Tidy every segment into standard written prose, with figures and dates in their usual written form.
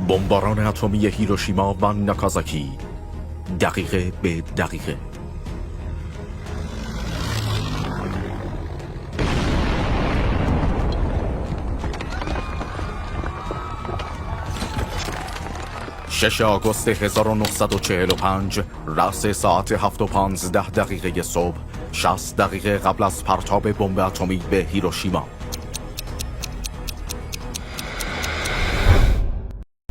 بمباران اتمی هیروشیما و ناکازاکی دقیقه به دقیقه. شش آگوست 1945 رأس ساعت 7:15 صبح، 60 دقیقه قبل از پرتاب بمب اتمی به هیروشیما.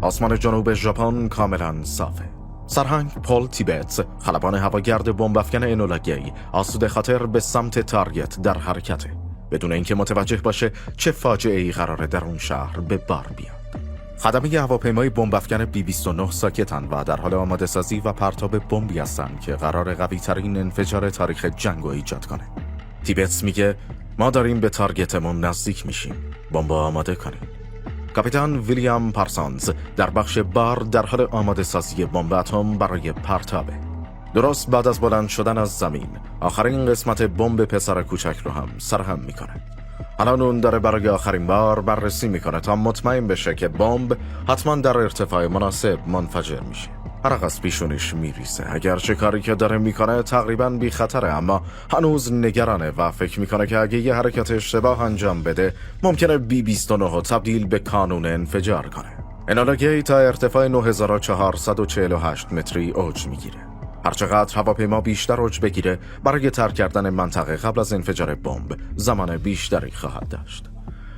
آسمان جنوب ژاپن کاملا صافه. سرهنگ پل تیبتس، خلبان هواگرد بمب افکن انولا گی، آسوده خاطر به سمت تارگت در حرکته، بدون اینکه متوجه باشه چه فاجعه‌ای قراره در اون شهر به بار بیاد. خدمه هواپیمای بمب افکن B-29 ساکتن و در حال آماده سازی و پرتاب بمبی هستن که قرار قوی ترین انفجار تاریخ جنگ رو ایجاد کنه. تیبتس میگه ما داریم به تارگتمون نزدیک میشیم، بمب آماده کنیم. کاپیتان ویلیام پارسانز در بخش بار در حال آماده سازی بمب اتم برای پرتابه. درست بعد از بلند شدن از زمین، آخرین قسمت بمب پسر کوچک رو هم سرهم میکنه. الان اون داره برای آخرین بار بررسی میکنه تا مطمئن بشه که بمب حتما در ارتفاع مناسب منفجر میشه. عرق از پیشونیش میریزه. اگرچه کاری که داره میکنه تقریبا بی خطره، اما هنوز نگرانه و فکر میکنه که اگه یه حرکت اشتباه انجام بده ممکنه B-29 رو تبدیل به کانون انفجار کنه. انولا گی تا ارتفاع 9448 متری اوج میگیره. هرچقدر هواپیما بیشتر اوج بگیره، برای ترک کردن منطقه قبل از انفجار بمب زمان بیشتری خواهد داشت.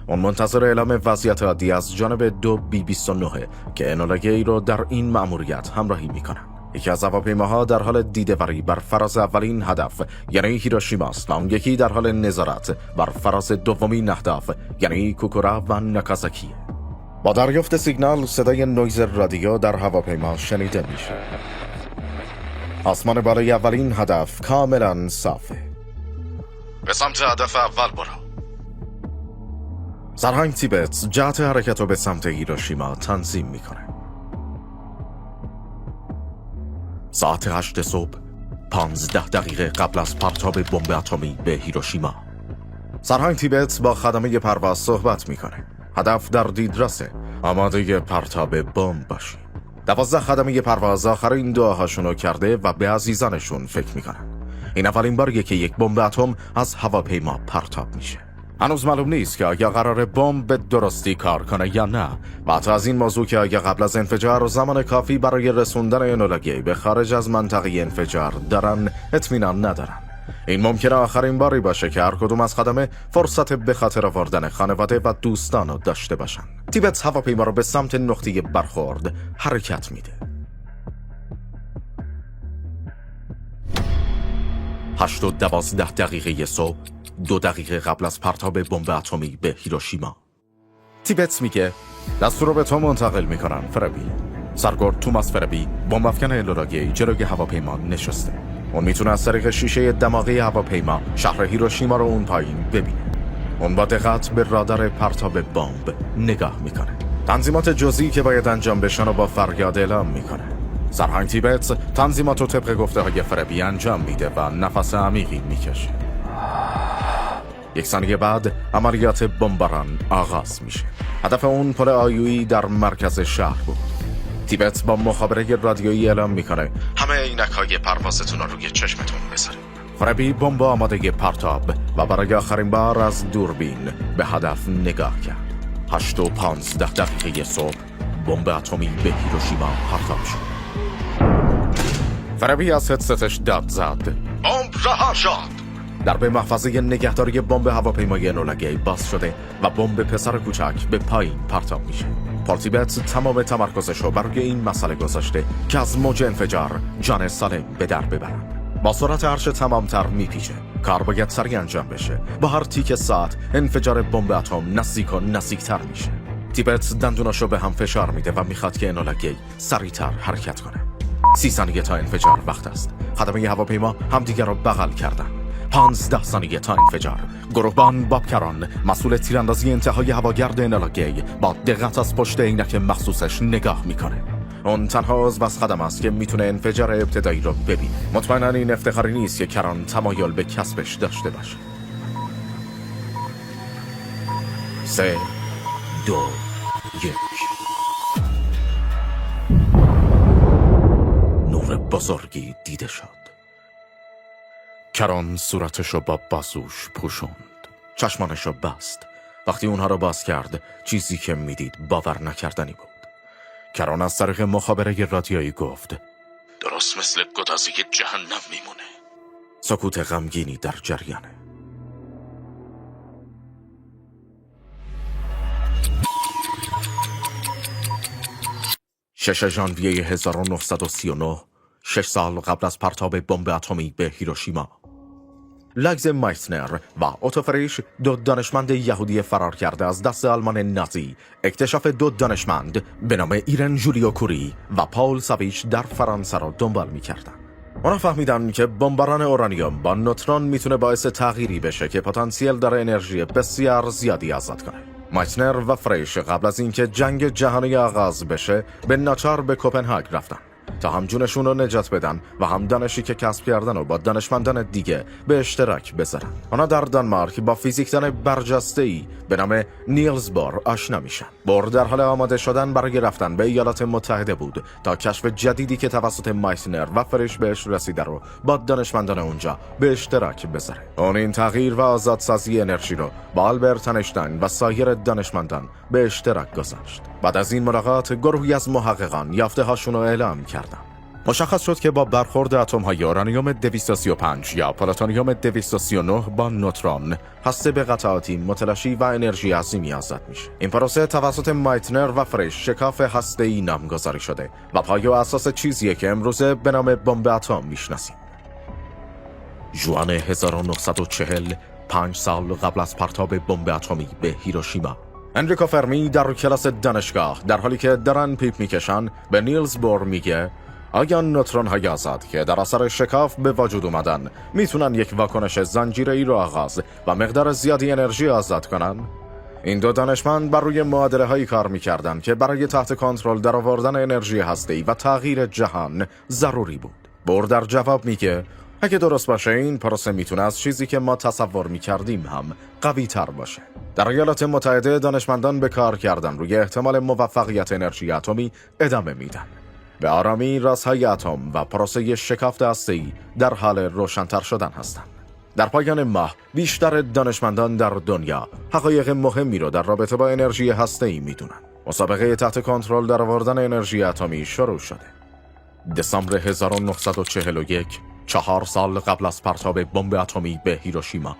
اون منتظر اعلام وضعیت عادی از جانب 2 B-29 که انولا گی رو در این مأموریت همراهی میکنن. یکی از هواپیماها در حال دیده‌وری بر فراز اولین هدف یعنی هیروشیما است و اون یکی در حال نظارت بر فراز دومین اهداف یعنی کوکورا و ناکازاکی. با دریافت سیگنال صدای نویز رادیو در هواپیما شنیده میشه. آسمان بالای اولین هدف کاملا صافه. به سمت هدف اول برو. سرهنگ تیبتس جهت حرکت رو به سمت هیروشیما تنظیم میکنه. ساعت 8 صبح، 15 دقیقه قبل از پرتاب بمب اتمی به هیروشیما، سرهنگ تیبتس با خدمه پرواز صحبت میکنه. هدف در دیدرسه، آماده پرتاب بمب باشی. 12 خدمه پرواز آخرین دعاهاشونو کرده و به عزیزانشون فکر میکنن. این اولین باریه که یک بمب اتم از هواپیما پرتاب میشه. هنوز معلوم نیست که آیا قرار بمب به درستی کار کنه یا نه، و حتی از این موضوع که آیا قبل از انفجار زمان کافی برای رسوندن انولا گی به خارج از منطقه انفجار دارن اطمینان ندارن. این ممکنه آخرین باری باشه که هر کدوم از خدمه فرصت به خاطر آوردن خانواده و دوستان رو داشته باشن. تیبتس هواپیما رو به سمت نقطه برخورد حرکت میده. 8:12 صبح، 2 دقیقه قبل از پرتاب بمب اتمی به هیروشیما. تیبتس میگه دستور رو به تو منتقل میکنن فربی. سرگرد توماس فربی، بمب افکن انولا گی، جلوی هواپیما نشسته. اون میتونه از طریق شیشه دماغی هواپیما شهر هیروشیما رو اون پایین ببینه. اون با دقت به رادار پرتاب بمب نگاه میکنه. تنظیمات جزئی که باید انجام بشن رو با فریاد اعلام میکنه. سرهنگ تیبتس تنظیمات رو طبق گفته های فربی انجام میده و نفس عمیقی میکشه. 1 ثانیه بعد عملیات بمباران آغاز میشه. هدف اون پل آیویی در مرکز شهر بود. تیبتس با مخابره رادیویی اعلام میکنه همه عینک‌های پروازتون رو روی چشمتون بذارید. فربی بمب آماده پرتاب و برای آخرین بار از دوربین به هدف نگاه کرد. 8:15 صبح، بمب اتمی به هیروشیما پرتاب شد. فربی از هدستش داد زد بمب رها شد. در به محفظه نگهداری بمب هواپیمای انولا گی باز شده و بمب پسر کوچک به پایین پرتاب میشه. پل تیبتس تمام تمرکزش رو برای این مسئله گذاشته که از موج انفجار جان سالم به در ببرن. با سرعت هرچه تمامتر میپیچه. کار باید سریع انجام بشه. با هر تیک ساعت انفجار بمب اتم نزدیک و نزدیکتر میشه. تیبتس دندوناشو به هم فشار میده و میخواد که انولا گی سریعتر حرکت کنه. 30 ثانیه تا انفجار وقت است. خدمه هواپیما همدیگر رو بغل کردن. 15 ثانیه تا انفجار. گروهبان بابکران، مسئول تیراندازی انتهای هواگرد انولا گی، با دقت از پشت عینک مخصوصش نگاه میکنه. اون تنها عضو از خدمه است که میتونه انفجار ابتدایی رو ببینه. مطمئناً این افتخاری نیست که کران تمایل به کسبش داشته باشه. 3، 2، 1. بزرگی دیده شد. کران صورتشو با بازوش پوشوند. چشمانشو بست. وقتی اونها رو باز کرد، چیزی که میدید باور نکردنی بود. کران از طریق مخابره رادیویی گفت: درست مثل گدازی جهنم میمونه. سکوت غمگینی در جریانه. شش ژانویه 1939، 6 سال قبل از پرتاب بمب اتمی به هیروشیما، لگز مایتنر و اوتو فریش، دو دانشمند یهودی فرار کرده از دست آلمان نازی، اکتشاف دو دانشمند به نام ایرن جولیو کوری و پاول ساویچ در فرانسه را دنبال می‌کردند. اونا فهمیدن که بمباران اورانیوم با نوترون میتونه باعث تغییری بشه که پتانسیل داره انرژی بسیار زیادی آزاد کنه. مایتنر و فریش قبل از اینکه جنگ جهانی آغاز بشه به ناچار به کوپنهاگ رفتن تا هم جونشون رو نجات بدن و هم دانشی که کسب کردن و با دانشمندان دیگه به اشتراک بذارن. آنها در دانمارک با فیزیکدان برجسته‌ای به نام نیلز بور آشنا میشن. بور در حال آماده شدن برای رفتن به ایالات متحده بود تا کشف جدیدی که توسط مایتنر و فریش بهش رسیده رو با دانشمندان اونجا به اشتراک بذاره. اون این تغییر و آزادسازی انرژی رو با آلبرت اینشتین و سایر دانشمندان به اشتراک گذاشت. بعد از این ملاقات، گروهی از محققان یافته هاشون رو اعلام کردن. مشخص شد که با برخورد اتم‌های اورانیوم 235 یا پلوتونیوم 239 با نوترون، هسته به قطعاتی متلاشی و انرژی عظیمی آزاد میشه. این پروسه توسط مایتنر و فریش شکاف هسته‌ای نامگذاری شده و پایه و اساس چیزیه که امروزه به نام بمب اتم میشناسیم. ژوئن 1940، 5 سال قبل از پرتاب بمب اتمی به هیروشیما، انریکو فرمی در کلاس دانشگاه در حالی که دارن پیپ میکشن به نیلز بور میگه: آیا نوترون های آزاد که در اثر شکاف به وجود اومدن میتونن یک واکنش زنجیره‌ای رو آغاز و مقدار زیادی انرژی آزاد کنن؟ این دو دانشمند بر روی معادله هایی کار میکردن که برای تحت کنترل در آوردن انرژی هسته‌ای و تغییر جهان ضروری بود. بور در جواب میگه: اگه درست باشه این پروسه میتونه از چیزی که ما تصور میکردیم هم قوی تر باشه. در ایالات متحده دانشمندان به کار کردن روی احتمال موفقیت انرژی اتمی ادامه میدن. به آرامی رازهای اتم و پروسه شکافت هسته‌ای در حال روشن‌تر شدن هستند. در پایان ماه بیشتر دانشمندان در دنیا حقایق مهمی رو در رابطه با انرژی هسته‌ای میدونن. مسابقه تحت کنترل در آوردن انرژی اتمی شروع شده. دسامبر 1941، 4 سال قبل از پرتاب بمب اتمی به هیروشیما،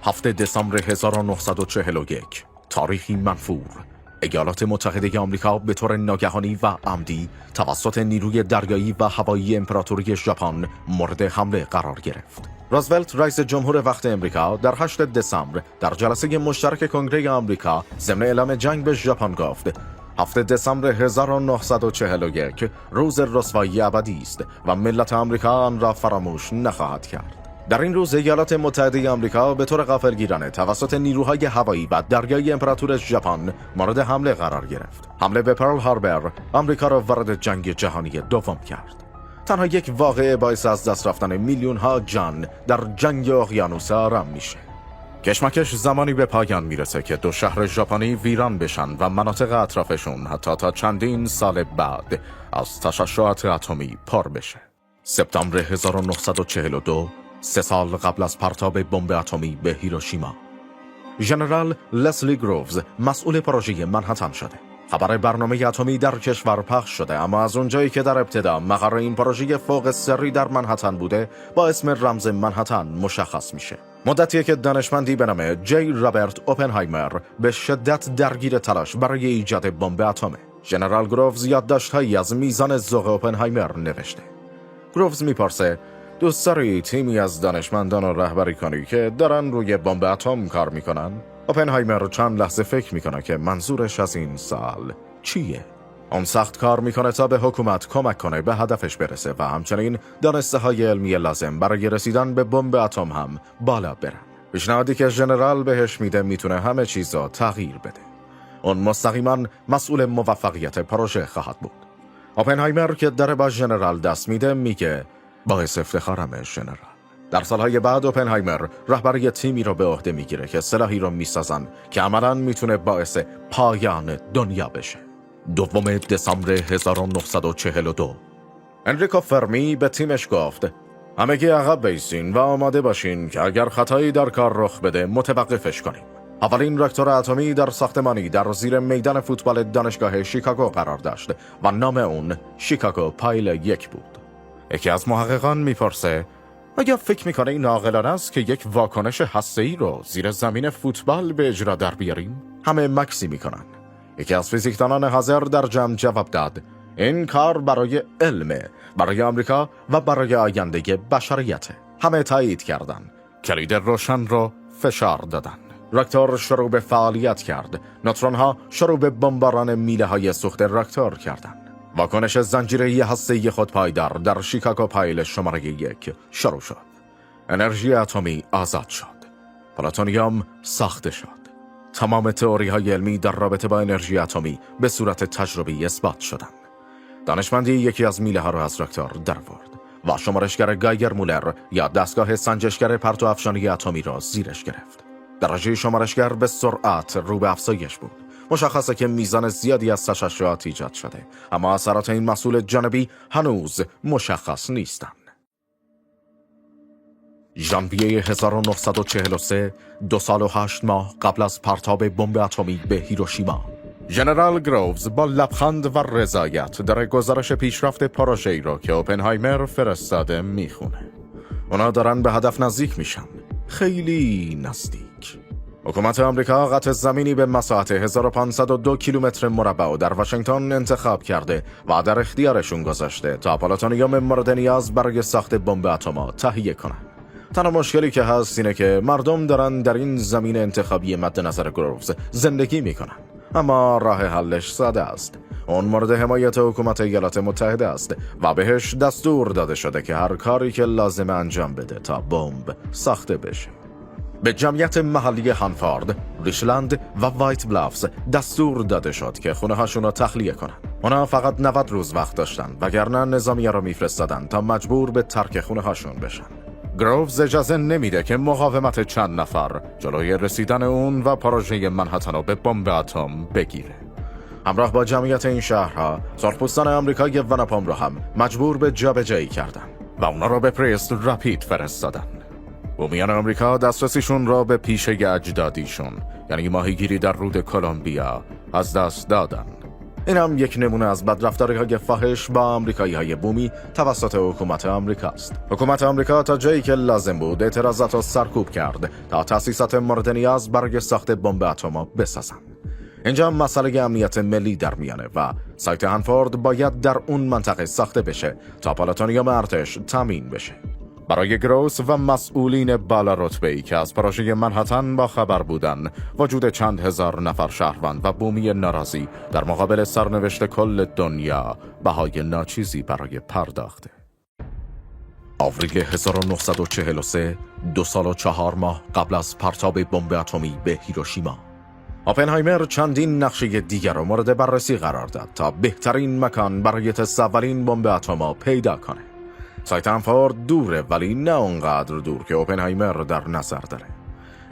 7 دسامبر 1941، تاریخی منفور، ایالات متحده آمریکا به طور ناگهانی و عمدی توسط نیروی دریایی و هوایی امپراتوری ژاپن مورد حمله قرار گرفت. روزولت رئیس جمهور وقت امریکا در 8 دسامبر در جلسه مشترک کنگره آمریکا ضمن اعلام جنگ به ژاپن گفت: 7 دسامبر 1941 روز رسوایی ابدی است و ملت آمریکا آن را فراموش نخواهد کرد. در این روز ایالات متحده آمریکا به طور غافلگیرانه توسط نیروهای هوایی و دریایی امپراتور ژاپن مورد حمله قرار گرفت. حمله به پرل هاربر آمریکا را وارد جنگ جهانی دوم کرد. تنها یک واقعه باعث از دست رفتن میلیون ها جان در جنگ اقیانوس آرام میشه. کشمکش زمانی به پایان میرسه که دو شهر ژاپنی ویران بشن و مناطق اطرافشون حتی تا چندین سال بعد از تشعشعات اتمی پر بشه. سپتامبر 1942، 3 سال قبل از پرتاب بمب اتمی به هیروشیما، ژنرال لسلی گرووز مسئول پروژه منهتن شده. خبر برنامه اتمی در کشور پخش شده، اما از اونجایی که در ابتدا مقر این پروژه فوق سری در منهتن بوده، با اسم رمز منهتن مشخص میشه. مدتیه که دانشمندی به نام جی رابرت اوپنهایمر به شدت درگیر تلاش برای ایجاد بمب اتمه. ژنرال گرووز یادداشت‌هایی از میزان ذوق اوپنهایمر نوشته. گرووز میپرسه: دوست داری تیمی از دانشمندان رو رهبری کنی که دارن روی بمب اتم کار میکنن؟ اوپنهایمر چند لحظه فکر میکنه که منظورش از این سال چیه؟ اون سخت کار میکنه تا به حکومت کمک کنه به هدفش برسه و همچنین دانسته های علمی لازم برای رسیدن به بمب اتم هم بالا برن. پیشنهادی که ژنرال بهش میده میتونه همه چیز رو تغییر بده. اون مستقیما مسئول موفقیت پروژه خواهد بود. اوپنهایمر که داره با ژنرال دست میده میگه: باعث افتخارم ژنرال. در سالهای بعد اوپنهایمر رهبری تیمی رو به عهده میگیره که سلاحی رو میسازن که عملاً میتونه باعث پایان دنیا بشه. 2 دسامبر 1942، انریکو فرمی به تیمش گفت همگی عقب بیستین و آماده باشین که اگر خطایی در کار رخ بده متوقفش کنیم. اولین راکتور اتمی در ساختمانی در زیر میدان فوتبال دانشگاه شیکاگو قرار داشت و نام اون شیکاگو پایل 1 بود. یکی از محققان میپرسه آیا فکر میکنه این عاقلانه است که یک واکنش هسته‌ای رو زیر زمین فوتبال به اجرا در بیاریم؟ همه مکسی میکنن. یکی از فیزیکدانان حاضر در جمع جواب داد این کار برای علمه، برای آمریکا و برای آینده بشریته. همه تایید کردن. کلید روشن رو فشار دادن. راکتور شروع به فعالیت کرد. نوترون‌ها شروع به بمباران میله‌های سوخت راکتور کردند. واکنش زنجیره‌ای هسته‌ای خودپایدار در شیکاگو پایل شماره 1 شروع شد. انرژی اتمی آزاد شد. پلوتونیوم ساخته شد. تمام تئوری‌های علمی در رابطه با انرژی اتمی به صورت تجربی اثبات شدند. دانشمندی یکی از میله‌ها را از راکتور درآورد و شمارشگر گایگر مولر یا دستگاه سنجشگر پرتو افشانی اتمی را زیرش گرفت. درجه شمارشگر به سرعت رو به افزایش بود. مشخصه که میزان زیادی از تشعشعات ایجاد شده، اما اثرات این محصول جانبی هنوز مشخص نیستند. ژانویه 1943، 2 سال و 8 ماه قبل از پرتاب بمب اتمی به هیروشیما، ژنرال گرووز با لبخند و رضایت در گزارش پیشرفت پروژه‌ای را که اوپنهایمر فرستاده میخونه. اونا دارن به هدف نزدیک میشن، خیلی نزدیک. حکومت آمریکا قطع زمینی به مساحت 1502 کیلومتر مربع در واشنگتن انتخاب کرده و در اختیارشون گذاشته تا پلوتونیوم مورد نیاز برای ساخت بمب اتم تهیه کنن. تنها مشکلی که هست اینه که مردم دارن در این زمین انتخابی مد نظر گرووز زندگی میکنن. اما راه حلش ساده است. اون مورد حمایت حکومت ایالات متحده است و بهش دستور داده شده که هر کاری که لازم انجام بده تا بمب ساخته بشه. به جمعیت محلی هانفورد، ریشلند و وایت بلافز دستور داده شد که خونه هاشون رو تخلیه کنن. اونا فقط 90 روز وقت داشتن وگرنه نظامیه رو میفرستادن تا مجبور به ترک خونه هاشون بشن. گرووز اجازه نمیده که مقاومت چند نفر جلوی رسیدن اون و پروژه منهتن رو به بمب اتم بگیره. همراه با جمعیت این شهرها، سرخپوستان آمریکایی و ناپوم رو هم مجبور به جابجایی کردن و اونا رو به پریست رپید فرستادن. بومیان آمریکا دسترسیشون را به پیشه اجدادیشون، یعنی ماهیگیری در رود کلمبیا، از دست دادن. این هم یک نمونه از بدرفتاری‌های فاحش با آمریکایی‌های بومی توسط حکومت آمریکا است. حکومت آمریکا تا جایی که لازم بود اعتراضات را سرکوب کرد تا تأسیسات مورد نیاز برای ساخت بمب اتم بسازند. اینجا مسئله امنیت ملی در میانه و سایت هانفورد باید در اون منطقه ساخته بشه تا پلوتونیوم ارتش تامین بشه. برای گروس و مسئولین بالا رتبه‌ای که از پروژه منهتن با خبر بودن، وجود چند هزار نفر شهروند و بومی ناراضی در مقابل سرنوشت کل دنیا بهای ناچیزی برای پرداخته. آوریل 1943، 2 سال و 4 ماه قبل از پرتاب بمب اتمی به هیروشیما، اوپنهایمر چندین نقشه دیگر را مورد بررسی قرار داد تا بهترین مکان برای تست اولین بمب اتم پیدا کنه. سایت هانفورد دوره ولی نه اونقدر دور که اوپنهایمر در نظر داره.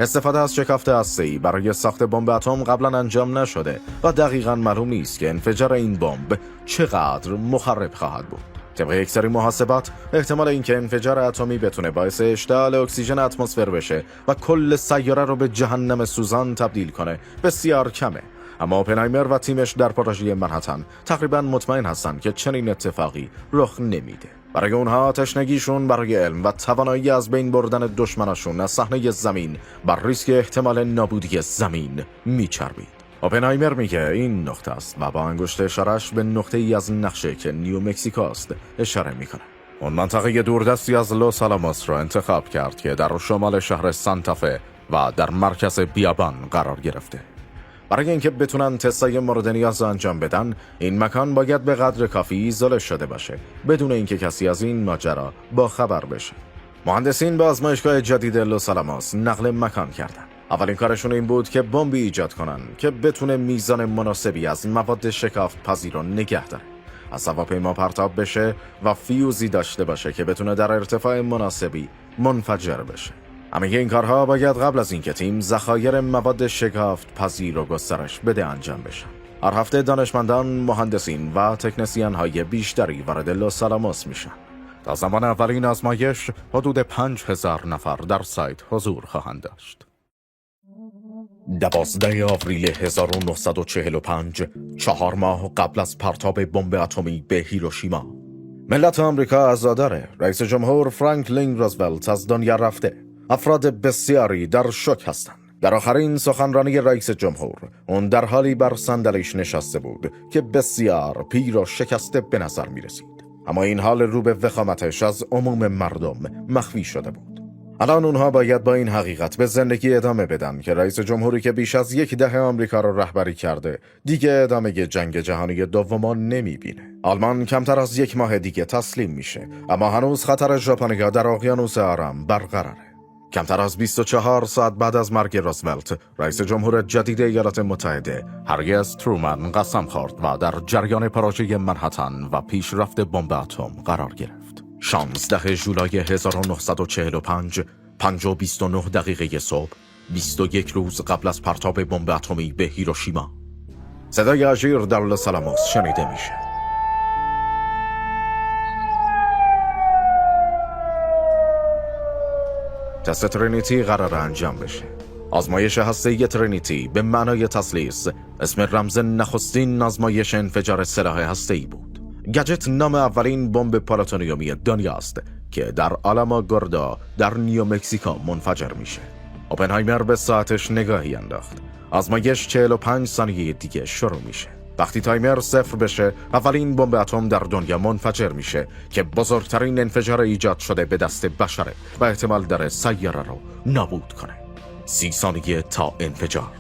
استفاده از شکافت هسته‌ای برای ساخت بمب اتم قبلا انجام نشده و دقیقاً معلوم نیست که انفجار این بمب چقدر مخرب خواهد بود. طبق یک سری محاسبات احتمال اینکه انفجار اتمی بتونه باعث اشتعال اکسیژن اتمسفر بشه و کل سیاره رو به جهنم سوزان تبدیل کنه بسیار کمه. اما اوپنهایمر و تیمش در پروژه منهتن تقریباً مطمئن هستن که چنین اتفاقی رخ نمیده. برای اونها تشنگیشون برای علم و توانایی از بین بردن دشمناشون از صحنه زمین بر ریسک احتمال نابودی زمین میچربید. اوپنهایمر میگه این نقطه است و با انگشت اشارش به نقطه ای از نقشه که نیو مکزیکو است اشاره میکنه. اون منطقه دوردستی از لوس آلاموس را انتخاب کرد که در شمال شهر سانتافه و در مرکز بیابان قرار گرفته. برای اینکه بتونن تستای مورد نیاز انجام بدن، این مکان باید به قدر کافی ایزوله شده باشه بدون اینکه کسی از این ماجرا با خبر بشه. مهندسین به آزمایشگاه جدید لوس آلاموس نقل مکان کردن. اولین کارشون این بود که بمبی ایجاد کنن که بتونه میزان مناسبی از مواد شکافت پذیر رو نگه داره، از هواپیما پرتاب بشه و فیوزی داشته باشه که بتونه در ارتفاع مناسبی منفجر بشه. همه این کارها باید قبل از اینکه تیم ذخایر مواد شگفت پذیر و گسترش بده انجام بشن. هر هفته دانشمندان، مهندسین و تکنسین های بیشتری وارد لس آلاموس میشن. تا زمان اولین آزمایش حدود 5000 نفر در سایت حضور خواهند داشت. 12 آوریل 1945، 4 ماه قبل از پرتاب بمب اتمی به هیروشیما، ملت آمریکا عزادار رئیس جمهور فرانکلین روزولت از دنیا رفته. افراد بسیاری در شوک هستند. در آخرین سخنرانی رئیس جمهور، اون در حالی بر صندلیش نشسته بود که بسیار پیر و شکسته به نظر می رسید. اما این حال رو به وخامتش از عموم مردم مخفی شده بود. الان اونها باید با این حقیقت به زندگی ادامه بدن که رئیس جمهوری که بیش از 10 دهه آمریکا رو رهبری کرده دیگه ادامه جنگ جهانی دوم نمی بینه. آلمان کمتر از 1 ماه دیگه تسلیم میشه، اما هنوز خطر ژاپنیا در اقیانوس آرام برقراره. کمتر از 24 ساعت بعد از مرگ روزولت، رئیس جمهور جدید ایالات متحده هری ترومن قسم خورد و در جریان پروژه منهتن و پیشرفت بمب اتم قرار گرفت. 16 ژولای 1945، 5:29 صبح، 21 روز قبل از پرتاب بمب اتمی به هیروشیما، صدای آژیر در لس آلاموس شنیده میشه. تست ترینیتی قرار انجام بشه. آزمایش هسته‌ای ترینیتی به معنای تثلیث اسم رمز نخستین آزمایش انفجار سلاح هسته‌ای بود. گجت نام اولین بمب پلوتونیومی دنیاست که در آلاماگوردا در نیومکسیکو منفجر میشه. اوپنهایمر به ساعتش نگاهی انداخت. آزمایش 45 ثانیه دیگه شروع میشه. وقتی تایمر 0 بشه، اولین بمب اتم در دنیا منفجر میشه که بزرگترین انفجار ایجاد شده به دست بشره و احتمال داره سیاره رو نابود کنه. 30 ثانیه تا انفجار.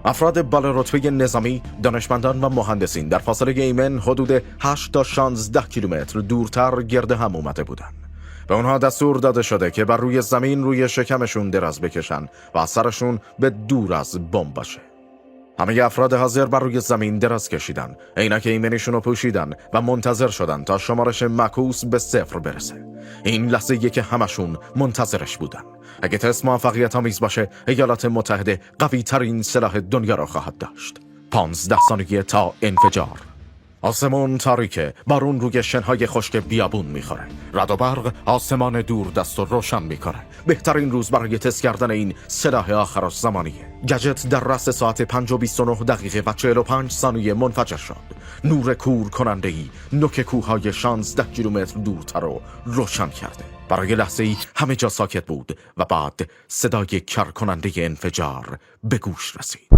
افراد بالارتبه نظامی، دانشمندان و مهندسین در فاصله ایمن حدود 8 تا 16 کیلومتر دورتر گرد هم اومده بودن. به اونها دستور داده شده که بر روی زمین روی شکمشون دراز بکشن و سرشون به دور از بمب باشه. همه افراد حاضر بر روی زمین دراز کشیدن، عینک ایمنیشون رو پوشیدن و منتظر شدن تا شمارش معکوس به 0 برسه. این لحظه‌ایه که همشون منتظرش بودن. اگه تست موفقیت آمیز باشه، ایالات متحده قوی ترین سلاح دنیا را خواهد داشت. 15 ثانیه تا انفجار. آسمون تاریکه، بارون روی شنهای خشک بیابون میخوره. رعد و برق آسمان دور دست و روشن میکنه. بهترین روز برای تست کردن این سلاح آخر زمانیه. گجت در رأس ساعت 5:29 و 45 ثانیه منفجر شد. نور کور کننده‌ای نوک کوههای 16 کیلومتر دورتر رو روشن کرده. برای لحظه‌ای همه جا ساکت بود و بعد صدای کر کننده انفجار به گوش رسید.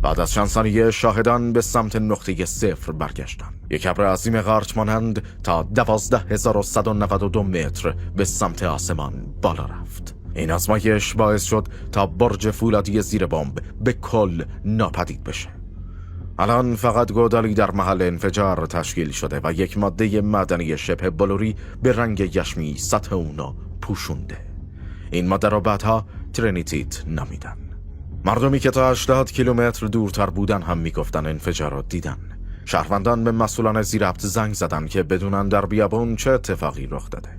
بعد از چند ثانیه شاهدان به سمت نقطه 0 برگشتن. یک ابر عظیم قارچ مانند تا 12192 متر به سمت آسمان بالا رفت. این آزمایش باعث شد تا برج فولادی زیر بمب به کل ناپدید بشه. الان فقط گودالی در محل انفجار تشکیل شده و یک ماده معدنی شبه بلوری به رنگ یشمی سطح اونو پوشونده. این ماده را بعدها ترینیتیت نامیدن. مردمی که تا 80 کیلومتر دورتر بودن هم میگفتن انفجار را دیدن. شهروندان به مسئولان زیربط زنگ زدن که بدونن در بیابون چه اتفاقی رخ داده.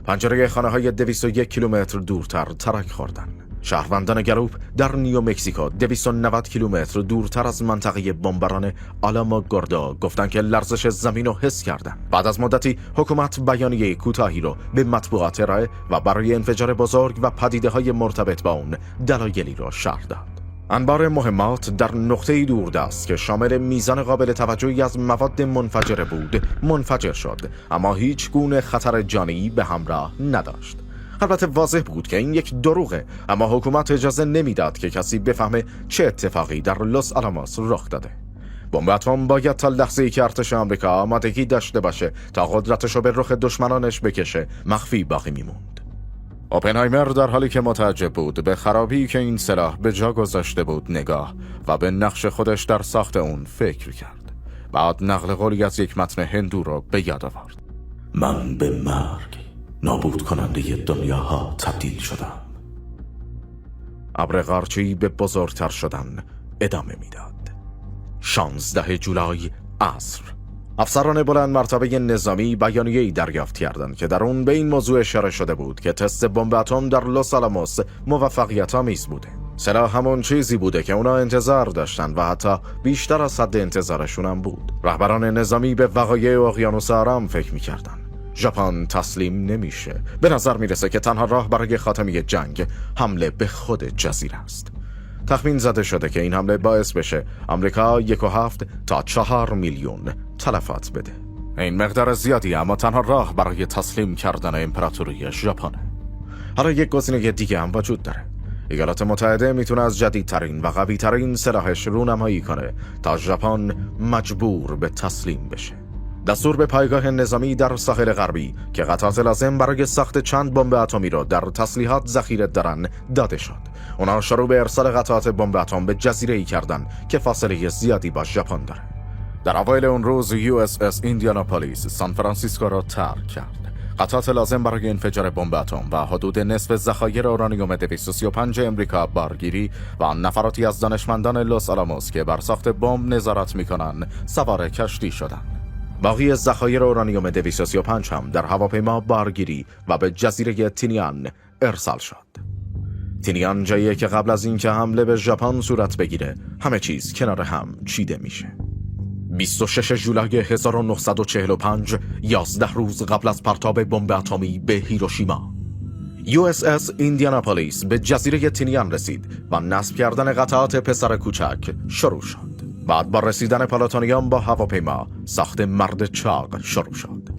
پنجره خانه‌های 201 کیلومتر دورتر ترک خوردن. شهروندان گلوب در نیومکسیکو 290 کیلومتر دورتر از منطقه بمباران آلاماگوردا گفتن که لرزش زمین رو حس کردن. بعد از مدتی حکومت بیانیه کوتاهی رو به مطبوعات ارائه و برای انفجار بزرگ و پدیده‌های مرتبط با اون دلایلی را شرح داد. انبار مهمات در نقطه‌ای دوردست که شامل میزان قابل توجهی از مواد منفجره بود منفجر شد، اما هیچ گونه خطر جانی به همراه نداشت. البته واضح بود که این یک دروغه، اما حکومت اجازه نمیداد که کسی بفهمه چه اتفاقی در لس آلاموس رخ داده. بمب اتم باید تا لحظه‌ای که ارتش آمریکا آمادگی داشته باشه تا قدرتشو به رخ دشمنانش بکشه مخفی باقی میموند. اوپنهایمر در حالی که متعجب بود به خرابی که این سلاح به جا گذاشته بود نگاه و به نقش خودش در ساخت اون فکر کرد. بعد نقل قولی از یک متن هندو رو به یاد آورد. من به مرگ نابود کننده دنیاها تبدیل شدم. ابر قارچی به بزرگتر شدن ادامه میداد. 16 جولای عصر، افسران بلند مرتبه نظامی بیانیه‌ای دریافت کردند که در اون به این موضوع اشاره شده بود که تست بمب اتم در لس آلاموس موفقیت‌آمیز بوده. سلاح همون چیزی بوده که اونا انتظار داشتن و حتی بیشتر از حد انتظارشون هم بود. رهبران نظامی به وقایع اقیانوس آرام فکر می‌کردن. ژاپن تسلیم نمیشه. به نظر میرسه که تنها راه برای خاتمه جنگ حمله به خود جزیره است. تخمین زده شده که این حمله باعث بشه آمریکا 1.7 تا 4 میلیون تلفات بده. این مقدار زیادی، اما تنها راه برای تسلیم کردن امپراتوری ژاپنه. حالا یک گزینه دیگه هم وجود داره. ایالات متحده میتونه از جدیدترین و قوی‌ترین سلاحش رونمایی کنه تا ژاپن مجبور به تسلیم بشه. دستور به پایگاه نظامی در ساحل غربی که قطعات لازم برای ساخت چند بمب اتمی را در تسلیحات ذخیره دارن داده شد. اونا شروع به ارسال قطعات بمب اتم به جزیره‌ای کردن که فاصله زیادی با ژاپن داره. در اوایل اون روز USS ایندیاناپولیس سان فرانسیسکو را ترک کرد. قطعات لازم برای انفجار بمب اتم و حدود نصف ذخایر اورانیوم 235 امریکا بارگیری و نفراتی از دانشمندان لس آلاموس که بر ساخت بمب نظارت می‌کنند سوار کشتی شدند. باقی ذخایر اورانیوم 235 هم در هواپیما بارگیری و به جزیره تینیان ارسال شد. تینیان جاییه که قبل از اینکه حمله به ژاپن صورت بگیره همه چیز کنار هم چیده میشه. 26 جولای 1945، 11 روز قبل از پرتاب بمب اتمی به هیروشیما، USS ایندیاناپولیس به جزیره تینیان رسید و نصب کردن قطعات پسر کوچک شروع شد. بعد با رسیدن پلاتونیوم با هواپیما، ساخت مرد چاق شروع شد.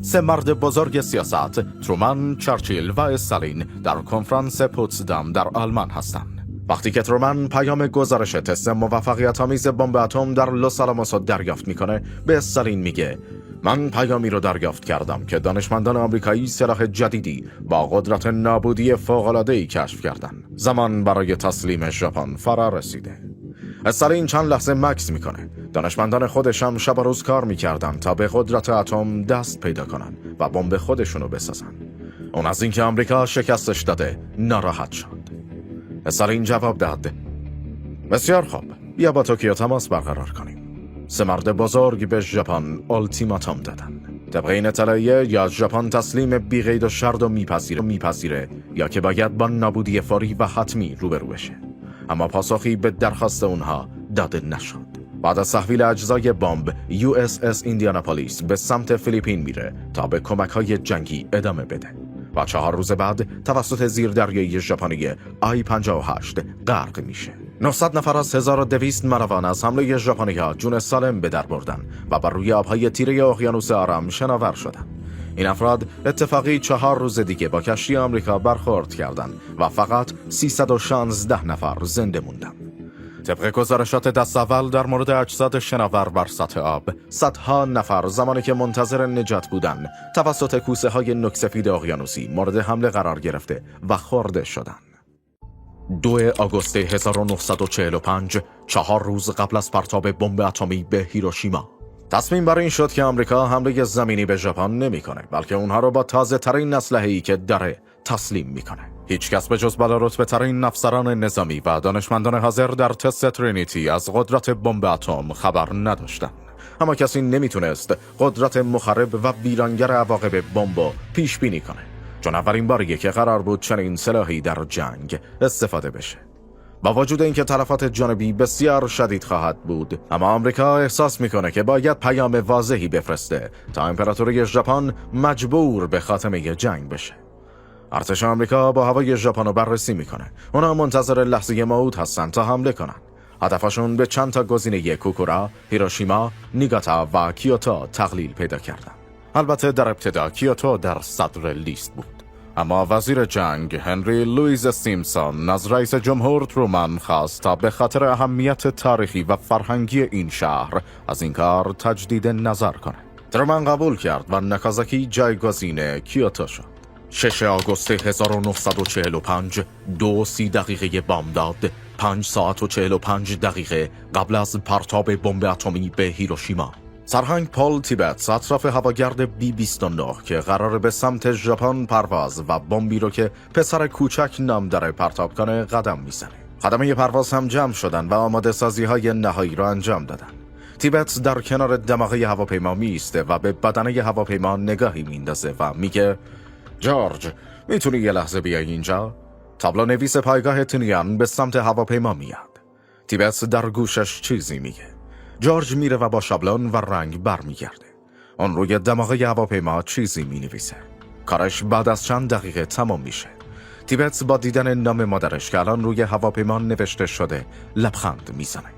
3 مرد بزرگ سیاست، ترومن، چرچیل و استالین، در کنفرانس پوتسدام در آلمان هستند. وقتی که ترومن پیام گزارش تست موفقیت‌آمیز بمب اتم در لس آلاموس دریافت میکنه، به استالین میگه: من پیامی رو دریافت کردم که دانشمندان آمریکایی سلاح جدیدی با قدرت نابودی فوق‌العاده‌ای کشف کردن. زمان برای تسلیم ژاپن فرا رسیده. استالین چند لحظه مکث میکنه. دانشمندان خودش هم شب و روز کار میکردن تا به قدرت اتم دست پیدا کنن و بمب خودشونو بسازن. اون از اینکه آمریکا شکستش داده ناراحت شد. استالین جواب داد: بسیار خوب، بیا با توکیو تماس برقرار کنیم. 3 مرد بزرگ به ژاپن التیماتوم دادن. طبق این اطلاعیه یا ژاپن تسلیم بی قید و شرط و میپذیره یا که باید با نابودی فوری و حتمی روبرو بشه. اما پاسخی به درخواست اونها داده نشد. بعد از تحویل اجزای بمب، USS ایندیاناپولیس به سمت فیلیپین میره تا به کمک‌های جنگی ادامه بده. و 4 روز بعد توسط زیردریایی ژاپنی I-58 غرق میشه. 900 نفر از 1200 مروان از حمله ژاپنی‌ها جون سالم به در بردن و بر روی آبهای تیره اقیانوس آرام شناور شدند. این افراد اتفاقی 4 روز دیگه با کشتی آمریکا برخورد کردند و فقط 316 نفر زنده موندند. طبق گزارشات دست اول در مورد اجساد شناور بر سطح آب، صدها نفر زمانی که منتظر نجات بودند توسط کوسه‌های نوک‌سفید اقیانوسی مورد حمله قرار گرفته و خورده شدند. 2 آگوست 1945، 4 روز قبل از پرتاب بمب اتمی به هیروشیما، تصمیم بر این شد که آمریکا حمله زمینی به ژاپن نمی‌کنه، بلکه اونها رو با تازه‌ترین اسلحه‌ای که داره تسلیم می‌کنه. هیچ کس به جز بالارتبه‌ترین افسران نظامی و دانشمندان حاضر در تست ترینیتی از قدرت بمب اتم خبر نداشتند. اما کسی نمیتونست قدرت مخرب و ویرانگر عواقب بمب پیش بینی کنه، چون اولین باریه که قرار بود چنین سلاحی در جنگ استفاده بشه. با وجود اینکه تلفات جانبی بسیار شدید خواهد بود، اما آمریکا احساس میکنه که باید پیام واضحی بفرسته تا امپراتوری ژاپن مجبور به خاتمه جنگ بشه. ارتش آمریکا با هوای ژاپن رو بررسی میکنه. اونا منتظر لحظه موعود هستن تا حمله کنن. هدفشون به چند تا گزینه کوکورا، هیروشیما، نیگاتا و کیوتو تقلیل پیدا کردن. البته در ابتدا کیوتو در صدر لیست بود. اما وزیر جنگ هنری لوئیس سیمپسون از رئیس جمهور ترومن خواست تا به خاطر اهمیت تاریخی و فرهنگی این شهر از این کار تجدید نظر کنه. ترومن قبول کرد و ناکازاکی جایگزین کیوتو شد. 6 آگوست 1945، 2:30 بامداد، 5 ساعت و 45 دقیقه قبل از پرتاب بمب اتمی به هیروشیما، سرهنگ پل تیبتس اطراف هواگرد B-29 که قرار به سمت ژاپن پرواز و بمبی رو که پسر کوچک نام داره پرتاب کنه قدم میزنه. خدمه پرواز هم جمع شدن و آماده سازی های نهایی را انجام دادن. تیبت در کنار دماغه هواپیما میسته و به بدنه هواپیما نگاهی میندازه و میگه جورج میتونی یه لحظه بیای اینجا؟ تابلو نویس پایگاه تینیان به سمت هواپیما میاد. تیبت در گوشش چیزی میگه. جورج میره و با شابلون و رنگ برمیگرده. اون روی دماغه هواپیما چیزی مینویسه. کارش بعد از چند دقیقه تمام میشه. تیبت با دیدن نام مادرش که الان روی هواپیما نوشته شده لبخند میزنه.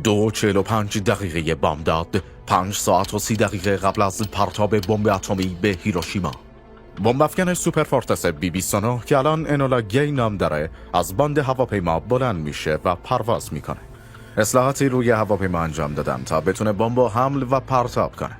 2:45 بامداد، 5 ساعت و 30 دقیقه قبل از پرتاب بمب اتمی به هیروشیما. بمب افکن سوپرفورترس بی-29 که الان انولا گی نام داره از باند هواپیما بلند میشه و پرواز میکنه. اصلاحاتی روی هواپیما انجام دادن تا بتونه بمب حمل و پرتاب کنه.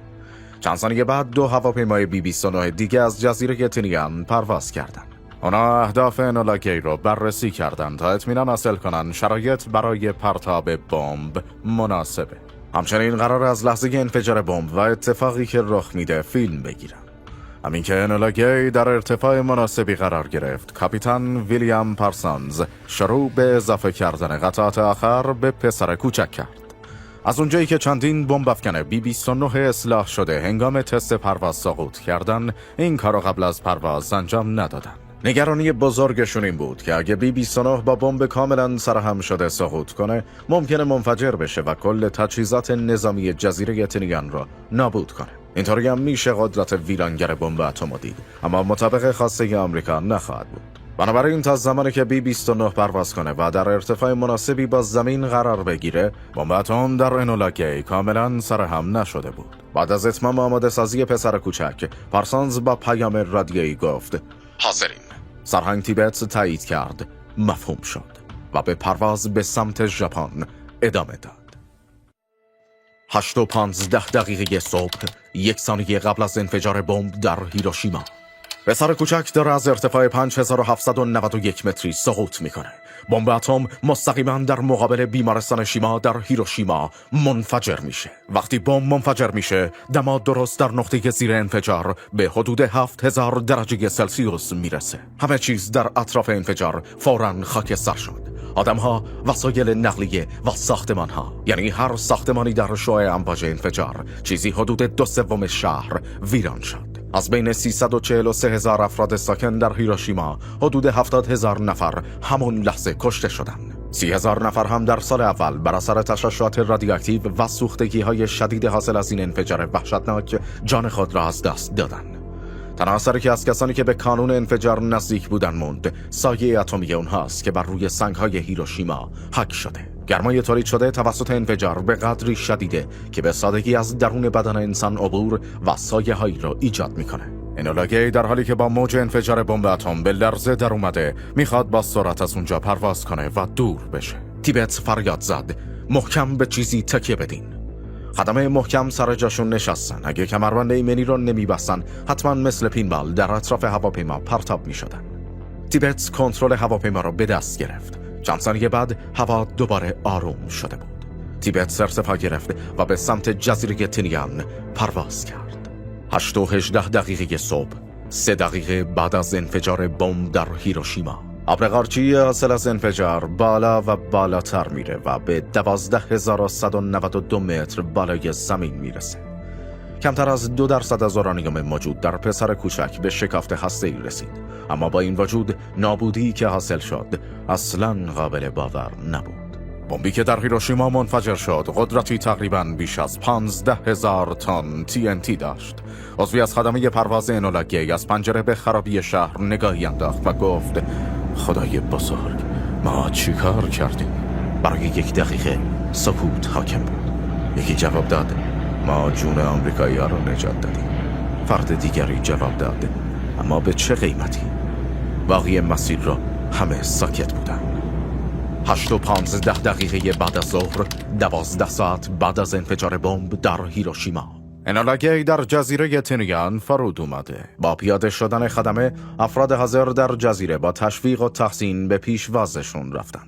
چند ثانیه بعد 2 هواپیمای بی-29 دیگه از جزیره تینیان پرواز کردن. اونا اهداف انولا گی رو بررسی کردن تا اطمینان حاصل کنن شرایط برای پرتاب بمب مناسبه. همچنین قرار از لحظه انفجار بمب و اتفاقی که رخ میده فیلم بگیرن. همین که انولا گی در ارتفاع مناسبی قرار گرفت، کاپیتان ویلیام پارسونز شروع به اضافه کردن قطعات آخر به پسر کوچک کرد. از اونجایی که چندین بمب افکن بی-29 اصلاح شده هنگام تست پرواز سقوط کردن، این کارو قبل از پرواز انجام ندادن. نگرانی بزرگشون این بود که اگه بی-29 با بمب کاملا سرهم شده سقوط کنه، ممکنه منفجر بشه و کل تجهیزات نظامی جزیره تینیان رو نابود کنه. اینطوری هم میشه قدرت ویرانگر بمب اتم دید، اما مطابق خواسته آمریکا نخواهد بود. بنابراین تا زمانی که بی-29 پرواز کنه و در ارتفاع مناسبی با زمین قرار بگیره، بمب اتم در انولا گی کاملا سرهم نشده بود. بعد از اتمام آماده سازی پسر کوچک، پارسونز با پیام رادیویی گفت حاضرین. سرهنگ تیبت تایید کرد مفهوم شد و به پرواز به سمت ژاپن ادامه داد. 8:15 صبح، 1 ثانیه قبل از انفجار بمب در هیروشیما، پسر کوچک داره از ارتفاع 5791 متری سقوط میکنه. بمب اتم مستقیما در مقابل بیمارستان شیما در هیروشیما منفجر میشه. وقتی بمب منفجر میشه، دما درست در نقطه زیر انفجار به حدود 7000 درجه سلسیوس میرسه. همه چیز در اطراف انفجار فوراً خاکستر شد. آدمها، وسایل نقلیه و ساختمانها، یعنی هر ساختمانی در شعاع امواج انفجار، چیزی حدود 2/3 شهر ویران شد. از بین 343,000 افراد ساکن در هیروشیما، حدود 70,000 نفر همون لحظه کشته شدند. 30,000 نفر هم در سال اول بر اثر تشعشعات رادیواکتیو و سوختگی‌های شدید حاصل از این انفجار وحشتناک جان خود را از دست دادند. تنها اثری که از کسانی که به کانون انفجار نزدیک بودن موند، سایه اتمی اونهاست که بر روی سنگ‌های هیروشیما حک شده. گرمای تولید شده توسط انفجار به قدری شدیده که به سادگی از درون بدن انسان عبور و سایه‌هایی را ایجاد میکنه. انولا گی در حالی که با موج انفجار بمب اتم به لرزه در اومده، میخواد با سرعت از اونجا پرواز کنه و دور بشه. تیبت فریاد زد محکم به چیزی تکیه بدین. خدمه محکم سر جاشون نشستن. اگه کمربند ایمنی رو نمیبستن، حتما مثل پینبال در اطراف هواپیما پرتاب میشدن. تیبت کنترل هواپیما رو به دست گرفت. چند ثانیه بعد هوا دوباره آروم شده بود. تیبت سرصفا گرفت و به سمت جزیره تینیان پرواز کرد. 8:18 صبح، 3 دقیقه بعد از انفجار بمب در هیروشیما، ابر قارچی حاصل از انفجار بالا و بالاتر میره و به 12,192 متر بالای زمین میرسه. کمتر از 2% از اورانیوم موجود در پسر کوچک به شکافت هسته‌ای رسید، اما با این وجود نابودی که حاصل شد اصلاً قابل باور نبود. بمبی که در هیروشیما منفجر شد قدرتی تقریباً بیش از 15,000 تن TNT داشت. عضوی از خدمه پرواز انولا گی از پنجره به خرابی شهر نگاهی انداخت و گفت خدای بزرگ، ما چی کار کردیم؟ برای 1 دقیقه سکوت حاکم بود. یکی جواب داد ما جون آمریکایی‌ها رو نجات دادیم. فرد دیگری جواب داد اما به چه قیمتی؟ باقی مسیر رو همه ساکت بودن. 8:15 بعد از ظهر، 12 ساعت بعد از انفجار بمب در هیروشیما، انولا گی در جزیره تینیان فرود اومده. با پیاده شدن خدمه، افراد حاضر در جزیره با تشویق و تحسین به پیشوازشون رفتن.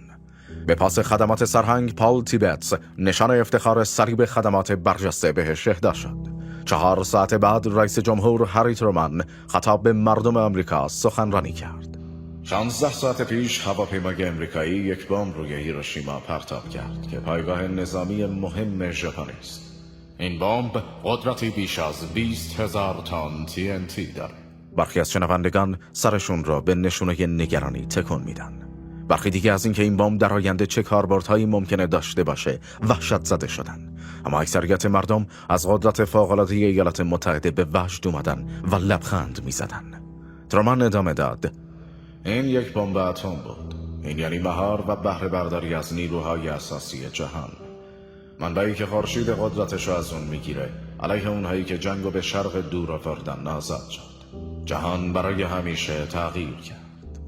به پاس خدمات سرهنگ پال تیبت نشان افتخار سریع خدمات برجسته بهش اهدا شد. 4 ساعت بعد رئیس جمهور هری ترومن خطاب به مردم آمریکا سخنرانی کرد. 16 ساعت پیش هواپیمای آمریکایی یک بمب روی هیروشیما پرتاب کرد که پایگاه نظامی مهم ژاپنی است. این بمب قدرتی بیش از 20,000 تن TNT داره. برخی از شنوندگان سرشون را به نشونه نگرانی تکون میدن. برخی دیگه از اینکه این بمب در آینده چه کاربردهایی ممکنه داشته باشه وحشت زده شدن. اما اکثریت مردم از قدرت فوق‌العاده ایالات متحده به وجد اومدن و لبخند میزدن. ترومن ادامه داد: این یک بمب اتم بود. این یعنی مهار و بهره برداری از نیروهای اساسی جهان. منبعی که خورشید قدرتش از اون میگیره علیه اونهایی که جنگو به شرق دور آوردن آزاد شد. جهان برای همیشه تغییر کرد.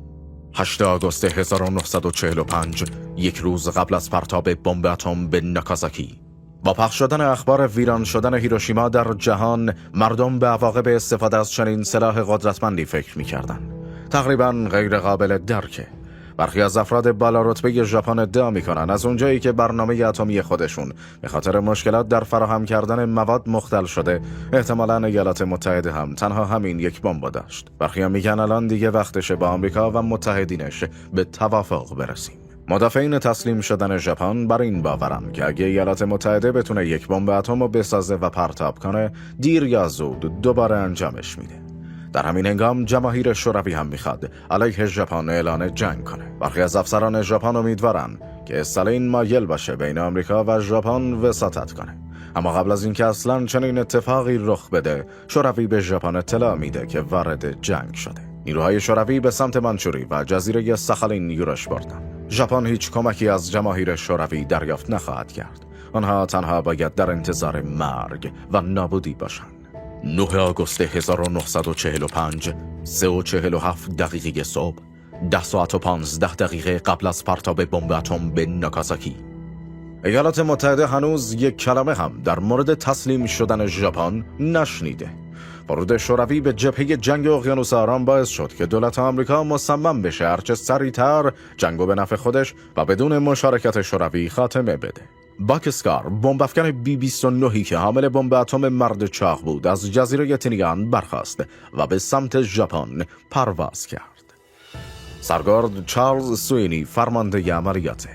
8 آگوست 1945، یک روز قبل از پرتاب بمب اتم به ناکازاکی. با پخش شدن اخبار ویران شدن هیروشیما در جهان، مردم به عواقب استفاده از چنین سلاح قدرتمندی فکر می‌کردند. تقریباً غیر قابل درکه. برخی از افراد بالا رتبه ژاپن ادعا می‌کنند از اونجایی که برنامه اتمی خودشون به خاطر مشکلات در فراهم کردن مواد مختل شده، احتمالاً ایالات متحده هم تنها همین یک بمب داشت. برخی هم میگن الان دیگه وقتشه با آمریکا و متحدینش به توافق برسیم. مدافعین تسلیم شدن ژاپن بر این باورن که اگه ایالات متحده بتونه یک بمب اتم رو بسازه و پرتاب کنه، دیر یا زود دوباره انجامش میده. در همین هنگام جماهیر شوروی هم میخواد علیه ژاپن اعلان جنگ کنه. برخی از افسران ژاپن امیدوارن که استالین مایل باشه بین آمریکا و ژاپن وساطت کنه. اما قبل از اینکه اصلاً چنین اتفاقی رخ بده، شوروی به ژاپن اطلاع میده که وارد جنگ شده. نیروهای شوروی به سمت منچوری و جزیره ساخالین یورش بردن. ژاپن هیچ کمکی از جماهیر شوروی دریافت نخواهد کرد. آنها تنها باید در انتظار مرگ و نابودی باشند. 9 آگوست 1945، 3:47 دقیقه صبح، 10 ساعت و 15 دقیقه قبل از پرتاب بمب اتم به ناکازاکی. ایالات متحده هنوز یک کلمه هم در مورد تسلیم شدن ژاپن نشنیده. ورود شوروی به جبهه جنگ اقیانوس آرام باعث شد که دولت آمریکا مصمم بشه هرچه سریعتر جنگو به نفع خودش و بدون مشارکت شوروی خاتمه بده. باکسکار، بمب افکن B-29 که حامل بمب اتم مرد چاق بود، از جزیره تینیان برخاست و به سمت ژاپن پرواز کرد. سرگرد چارلز سوینی فرمانده عملیاته.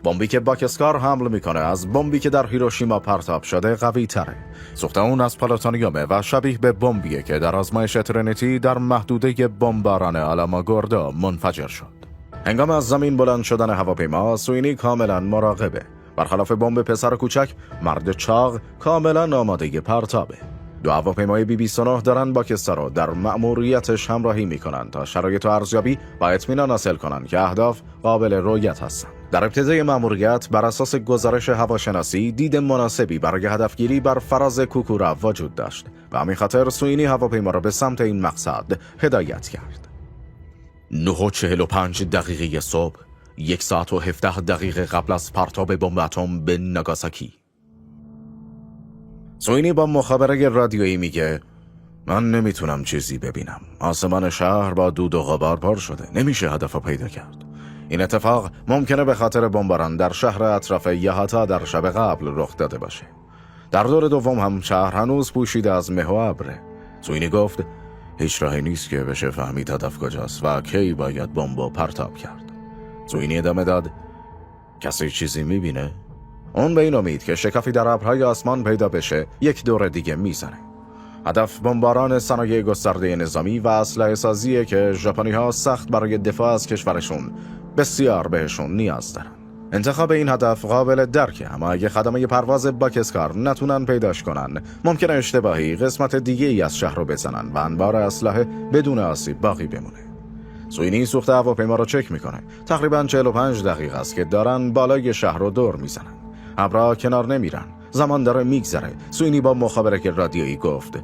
بمبی که باکسکار حمل میکنه از بمبی که در هیروشیما پرتاب شده قوی تره. سوخت اون از پلاتونیومه و شبیه به بمبیه که در آزمایش ترینیتی در محدوده بمباران آلاماگوردا منفجر شد. هنگام از زمین بلند شدن هواپیما، سوینی کاملا مراقبه. برخلاف بمب پسر کوچک، مرد چاق کاملا آماده پرتابه. 2 هواپیمای B-29 دارن باکستر رو در مأموریتش همراهی میکنن تا شرایط ارزیابی و اطمینان حاصل کنن که اهداف قابل رؤیت هستن. در ابتدای مأموریت بر اساس گزارش هواشناسی، دید مناسبی برای هدفگیری بر فراز کوکورا وجود داشت و همین خاطر سوینی هواپیما را به سمت این مقصد هدایت کرد. 9:45 دقیقه صبح، 1 ساعت و 17 دقیقه قبل از پرتاب بمب اتم به ناگازاکی. سوینی با مخابره رادیویی میگه: من نمیتونم چیزی ببینم. آسمان شهر با دود و غبار پر شده. نمیشه هدفو پیدا کرد. این اتفاق ممکنه به خاطر بمباران در شهر اطراف یاهاتا در شب قبل رخ داده باشه. در دور دوم هم شهر هنوز پوشیده از مه و ابره. سوینی گفت: هیچ راهی نیست که بشه فهمید هدف کجاست و کی باید بمبو پرتاب کرد. سوینی ادامه داد: کسی چیزی میبینه؟ اون به این امید که شکافی در ابرهای آسمان پیدا بشه یک دور دیگه میزنه. هدف بمباران صنایع گسترده نظامی و اسلحه سازیه که ژاپنی‌ها سخت برای دفاع از کشورشون بسیار بهشون نیاز دارن. انتخاب این هدف قابل درکه، اما اگه خدمه پرواز باکسکار نتونن پیداش کنن، ممکنه اشتباهی قسمت دیگه ای از شهر رو بزنن و انبار اسلحه بدون آسیب باقی بمونه. سوینی سوخت هواپیما رو چک میکنه. تقریباً 45 دقیقه است که دارن بالای شهر رو دور میزنن. ابرها کنار نمیرن. زمان داره میگذره. سوینی با مخابره رادیویی گفت: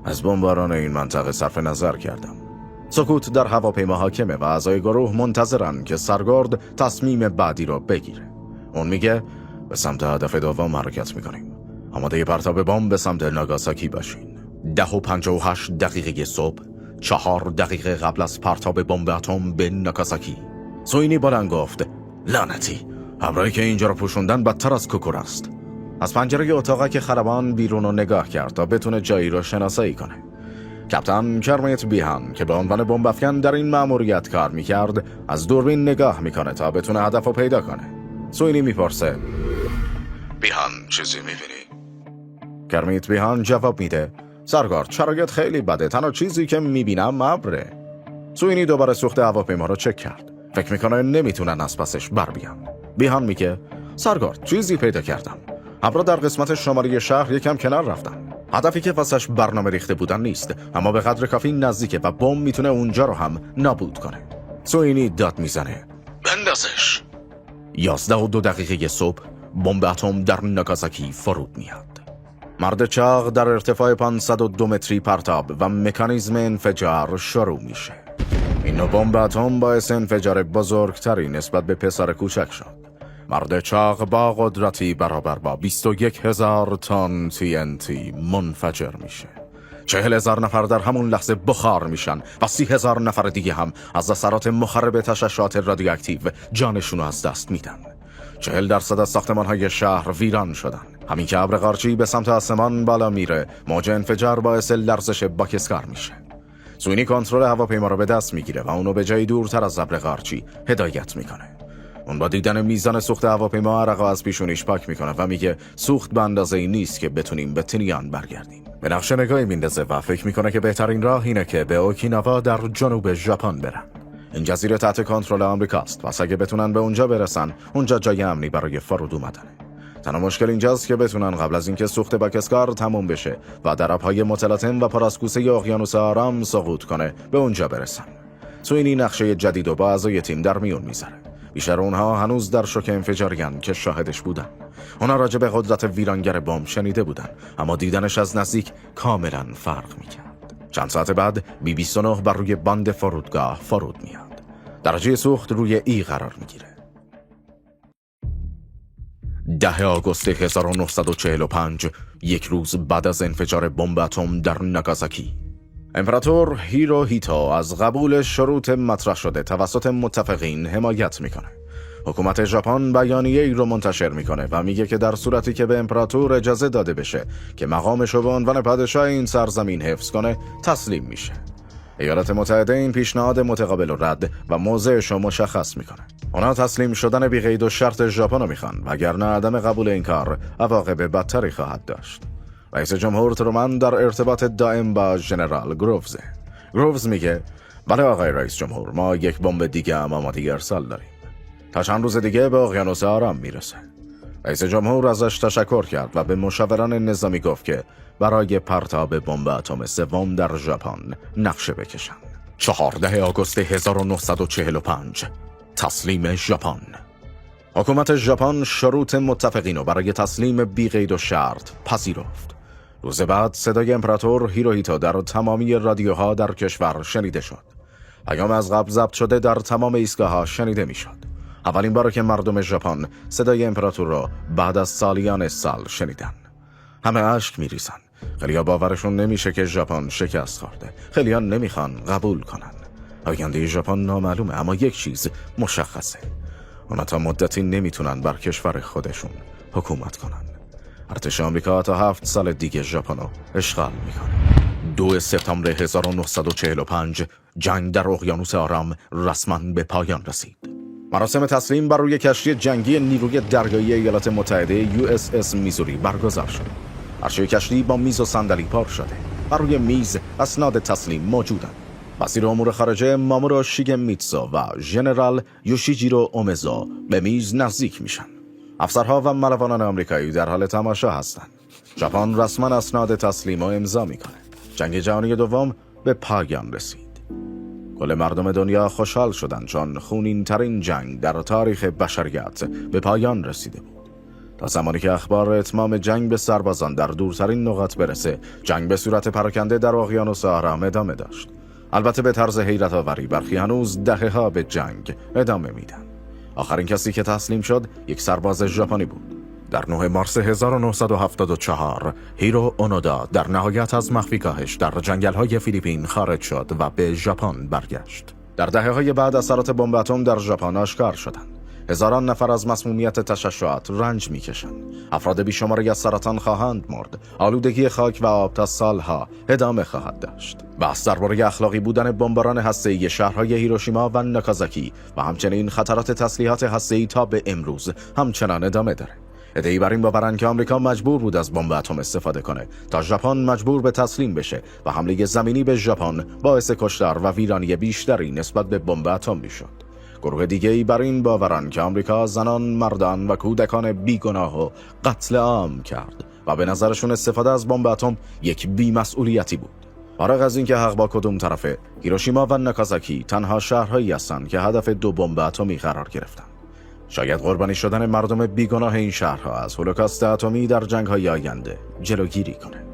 از بمباران این منطقه صرف نظر کردم. سکوت در هواپیما حاکمه و اعضای گروه منتظرن که سرگرد تصمیم بعدی رو بگیره. اون میگه: به سمت هدف دوم حرکت میکنیم. آماده پرتاب بمب به سمت ناگازاکی باشین. 10:58 دقیقه صبح، 4 دقیقه قبل از پرتاب بمب اتم به ناگازاکی. سوینی بلند گفت: لعنتی، ابرایی که اینجا رو پوشوندن بدتر از کوکور است. از پنجره اتاقک خلبان بیرون رو نگاه کرد تا بتونه جایی رو شناسایی کنه. کاپیتان کرمیت بیهان که به عنوان بمب افکن در این مأموریت کار میکرد، از دوربین نگاه میکنه تا بتونه هدف رو پیدا کنه. سوینی میپرسه: بیهان چیزی میبینی؟ کرمیت بیهان جواب میده: سرگارد، شرایط خیلی بده، تنها چیزی که میبینم ابره. سوینی دوباره سوخت هواپیما رو چک کرد. فکر میکنه نمیتونن از پسش بر بیان. بیهان میگه: سرگارد، چیزی پیدا کردم. ابرا در قسمت شمالی شهر یکم کنار رفتن. هدفی که واسش برنامه ریخته بودن نیست، اما به قدر کافی نزدیکه و بمب میتونه اونجا رو هم نابود کنه. سوینی داد میزنه: بندازش. 11:02 صبح بمب اتم در ناگازاکی فرود میاد. مرد چاق در ارتفاع 502 متری پرتاب و مکانیزم انفجار شروع میشه. این نوع بمب اتم باعث انفجار بزرگتری نسبت به پسر کوچک شد. مرد چاق با قدرتی برابر با 21,000 تن TNT منفجر میشه. 40,000 نفر در همون لحظه بخار میشن و 30,000 نفر دیگه هم از اثرات مخرب تشعشعات رادیواکتیو جانشون از دست میدن. 40% از ساختمان‌های شهر ویران شدن. همین که ابر قارچی به سمت آسمان بالا میره، موج انفجار باعث لرزش باکسکار میشه. سوینی کنترل هواپیما رو به دست میگیره و اونو به جایی دورتر از ابر قارچی هدایت میکنه. اون با دیدن میزان سوخت هواپیما عرق از پیشونیش پاک میکنه و میگه سوخت به اندازه‌ای نیست که بتونیم به تینیان برگردیم. به نقشه نگاهی میندازه و فکر میکنه که بهترین راه اینه که به اوکیناوا در جنوب ژاپن برن. این جزیره تحت کنترل آمریکاست و اگه بتونن به اونجا برسن، اونجا جای امنی برای فرود اومدنه. تنها مشکل اینجاست که بتونن قبل از اینکه سوخت باکسکار تموم بشه و دراب‌های متلاطم و پر از کوسه اقیانوس آرام سقوط کنه، به اونجا برسن. سوینی نقشه جدید و با اعضای تیم در میون میذاره. بیشتر اونها هنوز در شوک انفجاریان که شاهدش بودن. اونا راجع به قدرت ویرانگر بمب شنیده بودن، اما دیدنش از نزدیک کاملا فرق میکرد. چند ساعت بعد B-29 بر روی باند فرودگاه فرود میاد. درجه سوخت روی ای قرار میگیره. 10 آگوست 1945، یک روز بعد از انفجار بمب اتم در ناگازاکی، امپراتور هیروهیتو از قبول شروط مطرح شده توسط متفقین حمایت میکنه. حکومت ژاپن بیانیه‌ای رو منتشر میکنه و میگه که در صورتی که به امپراتور اجازه داده بشه که مقامش رو به عنوان پادشاه این سرزمین حفظ کنه، تسلیم میشه. ایالات متحده این پیشنهاد متقابل رو رد و موضعش رو مشخص میکنه. اونا تسلیم شدن بی قید و شرط ژاپن رو میخوان، وگرنه عدم قبول این کار عواقب بدتری خواهد داشت. رئیس جمهور ترومن در ارتباط دائم با ژنرال گرووزه. گرووز میگه: بله آقای رئیس جمهور، ما یک بمب دیگه هم آماده ارسال داریم. تا چند روز دیگه به اقیانوس آرام میرسه. رئیس جمهور ازش تشکر کرد و به مشاوران نظامی گفت که برای پرتاب بمب اتم سوم در ژاپن نقشه بکشن. 14 آگوست 1945، تسلیم ژاپن. حکومت ژاپن شروط متفقین رو برای تسلیم بی قید و شرط پذیرفت. روز بعد صدای امپراتور هیروهیتو در تمامی رادیوها در کشور شنیده شد. پیام از قبل ضبط شده در تمام ایستگاه‌ها شنیده میشد. اولین بار که مردم ژاپن صدای امپراتور را بعد از سالیان سال شنیدن. همه اشک میریزن. خیلی‌ها باورشون نمیشه که ژاپن شکست خورده. خیلی‌ها نمیخوان قبول کنن. آینده ژاپن نامعلومه، اما یک چیز مشخصه: اونا تا مدتی نمیتونن بر کشور خودشون حکومت کنن. ارتش آمریکا تا 7 سال دیگه ژاپن رو اشغال میکنه. 2 سپتامبر 1945، جنگ در اقیانوس آرام رسما به پایان رسید. مراسم تسلیم بر روی کشتی جنگی نیروی دریایی ایالات متحده USS میزوری برگزار شد. عرشه کشتی با میز و صندلی پر شده. بر روی میز اسناد تسلیم موجودند. وزیر امور خارجه مامورو شیگمیتسو و ژنرال یوشیجیرو اومزو به میز نزدیک میشن. افسرها و ملوانان آمریکایی در حال تماشا هستند. ژاپن رسما اسناد تسلیم رو امضا میکنه. جنگ جهانی دوم به پایان رسید. کل مردم دنیا خوشحال شدند چون خونین ترین جنگ در تاریخ بشریت به پایان رسیده بود. تا زمانی که اخبار اتمام جنگ به سربازان در دورترین نقاط برسه، جنگ به صورت پراکنده در اقیانوس آرام ادامه داشت. البته به طرز حیرت آوری برخی هنوز دهه‌ها به جنگ ادامه میدن. آخرین کسی که تسلیم شد یک سرباز ژاپنی بود. در 9 مارس 1974 هیرو اونودا در نهایت از مخفیگاهش در جنگل‌های فیلیپین خارج شد و به ژاپن برگشت. در دهه‌های بعد اثرات بمب اتم در ژاپن آشکار شدند. هزاران نفر از مسمومیت تشعشعات رنج می‌کشند. افراد بیشماری از سرطان خواهند مرد. آلودگی خاک و آب تا سالها ادامه خواهد داشت. بحث درباره اخلاقی بودن بمباران هسته‌ای شهرهای هیروشیما و ناگازاکی و همچنین خطرات تسلیحات هسته‌ای تا به امروز همچنان ادامه داره. عده‌ای بر این باورند که آمریکا مجبور بود از بمب اتم استفاده کنه تا ژاپن مجبور به تسلیم بشه و حمله زمینی به ژاپن باعث کشتار و ویرانی بیشتری نسبت به بمب اتم میشد. گروه دیگه‌ای بر این باورند که آمریکا زنان، مردان و کودکان بیگناه و قتل عام کرد و به نظرشون استفاده از بمب اتم یک بی‌مسئولیتی بود. فارغ از اینکه حق با کدوم طرفه، هیروشیما و ناگازاکی تنها شهرهایی هستند که هدف 2 بمب اتمی قرار گرفتند. شاید قربانی شدن مردم بیگناه این شهرها از هولوکاست اتمی در جنگ‌های آینده جلوگیری کنه.